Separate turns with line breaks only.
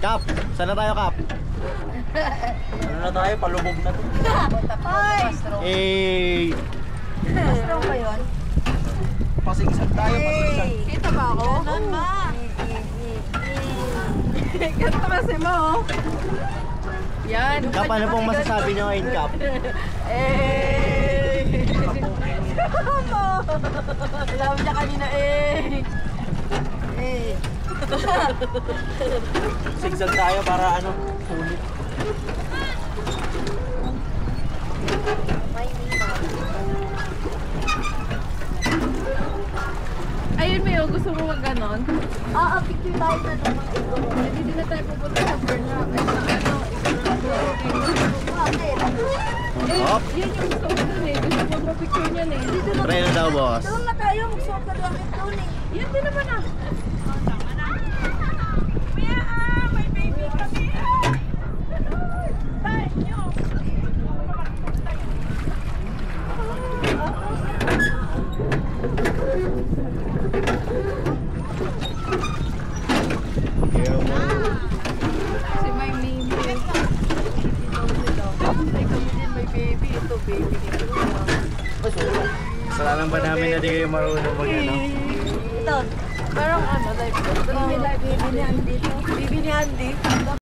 Kap, saan na tayo, Kap?
Ano na tayo? Palubog na to.
Ay!
Eh,
Pastrong ba yun?
Pasigsag tayo, pasigsag.
Kita ba ako? Ganun ba? Ganito kasi mo. Yan.
Kap, ano pong masasabi nyo ngayon, Kap?
Alam niya kanina
Sigsag tayo para ano, sulit.
Ayun mo yun, gusto mo mag ganon? Oo, picture tayo na ito. Hindi na tayo pupunta sa burnout. Ay, sa ano,
Hop.
yan yung gusto ko dun eh. Gusto ko mag-picture niyan eh.
Try na daw, boss.
Doon na tayo, magsuot ka doon doon eh. Yan din naman ah. May baby kami. Tayo nyo. Si my name is ay kami din may baby. Ito baby nito.
Kasalanan ba namin na di kayo marunong mag-ano?
Ito. Parang ano, live. Baby ni Andy. Baby ni Andy.